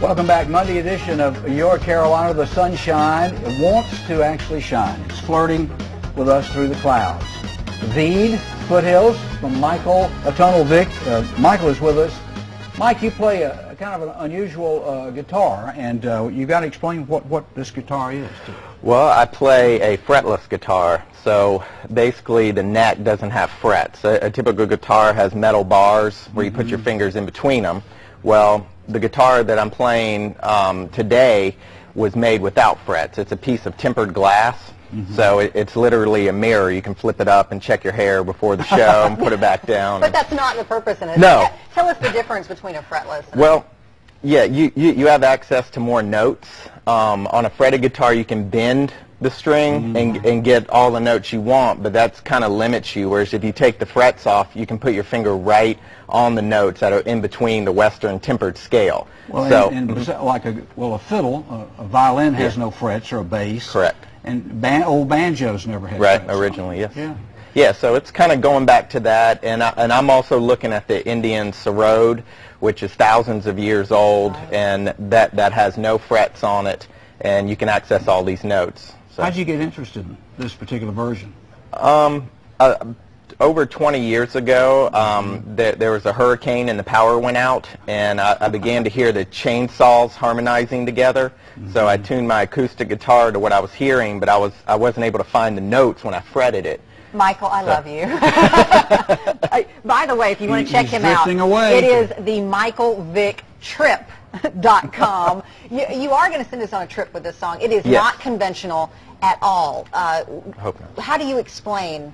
Welcome back. Monday edition of Your Carolina. The sunshine wants to actually shine. It's flirting with us through the clouds. Veed, Foothills, from Michael, atonal Vick. Michael is with us. Mike, you play a kind of an unusual guitar, and you got to explain what this guitar is. Well, I play a fretless guitar, so basically the neck doesn't have frets. A typical guitar has metal bars where you put your fingers in between them. Well, the guitar that I'm playing today was made without frets. It's a piece of tempered glass, so it's literally a mirror. You can flip it up and check your hair before the show and put it back down. But that's not the purpose in it. No. Tell us the difference between a fretless and Well, yeah, you have access to more notes. On a fretted guitar, you can bend the string and get all the notes you want, but that's kind of limits you, whereas if you take the frets off, you can put your finger right on the notes that are in between the Western tempered scale. Well, so, and like a fiddle, a violin has no frets, or a bass. Correct. And old banjos never had right, frets. originally, yes. Yeah. Yeah, so it's kind of going back to that, and I'm also looking at the Indian sarod, which is thousands of years old, and that has no frets on it, and you can access all these notes. So. How'd you get interested in this particular version? Over 20 years ago, there was a hurricane and the power went out, and I began to hear the chainsaws harmonizing together. So I tuned my acoustic guitar to what I was hearing, but I wasn't able to find the notes when I fretted it. Michael, I love you. By the way, if you want to check him out, away. it is the MAVVVickTrip.com. You are going to send us on a trip with this song. It is not conventional at all. I hope not. How do you explain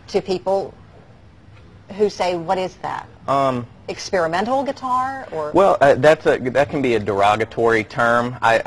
to people who say, what is that? Experimental guitar? Or well, that can be a derogatory term. I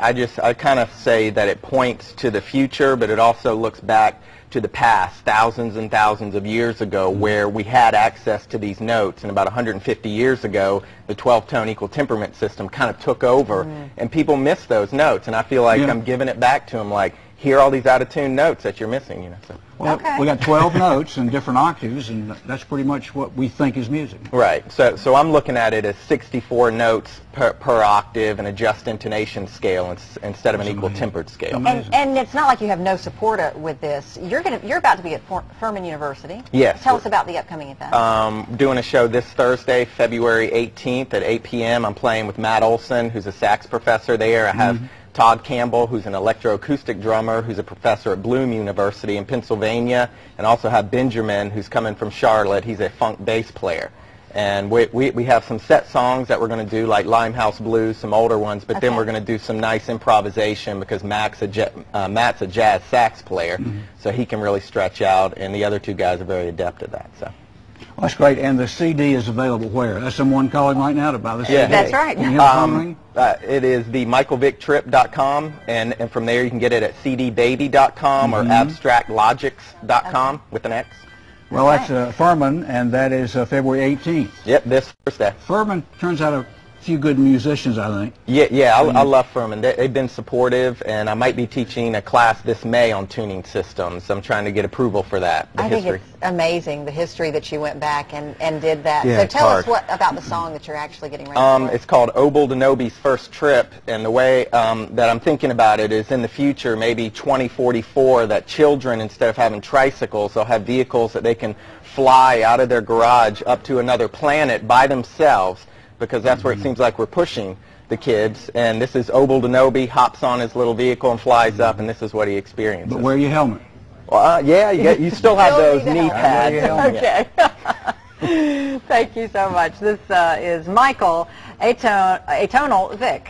kind of say that it points to the future, but it also looks back to the past, thousands and thousands of years ago, where we had access to these notes, and about 150 years ago the 12-tone equal temperament system kind of took over, and people miss those notes, and I feel like I'm giving it back to them, like, here are all these out-of-tune notes that you're missing, you know. So. Well, we got 12 notes in different octaves, and that's pretty much what we think is music. Right. So I'm looking at it as 64 notes per octave and a just intonation scale instead of an equal tempered scale. And it's not like you have no support with this. You're about to be at Furman University. Yes. Tell us about the upcoming event. Doing a show this Thursday, February 18th at 8 p.m. I'm playing with Matt Olson, who's a sax professor there. I have Todd Campbell, who's an electroacoustic drummer, who's a professor at Bloom University in Pennsylvania, and also have Benjamin, who's coming from Charlotte. He's a funk bass player. And we have some set songs that we're going to do, like Limehouse Blues, some older ones, but then we're going to do some nice improvisation because Matt's a jazz sax player, so he can really stretch out, and the other two guys are very adept at that. So. Well, that's great. And the CD is available where? That's someone calling right now to buy the CD. Yeah. That's right. It is the michaelvicktrip.com, and from there you can get it at cdbaby.com or abstractlogics.com with an X. Well, that's Furman, and that is February 18th. Yep, this Thursday. Furman turns out a few good musicians, I think. Yeah, I love Furman. They've been supportive, and I might be teaching a class this May on tuning systems. I'm trying to get approval for that. I think it's amazing, the history that you went back and did that. Yeah, so tell us about the song that you're actually getting ready for. It's called Obel Denobi's First Trip, and the way that I'm thinking about it is in the future, maybe 2044, that children, instead of having tricycles, they'll have vehicles that they can fly out of their garage up to another planet by themselves, because that's where it seems like we're pushing the kids. And this is Obel Denobi, hops on his little vehicle and flies up, and this is what he experiences. But wear your helmet. Well, yeah, you still have those knee pads. Okay. Thank you so much. This is Michael Atonal Vick.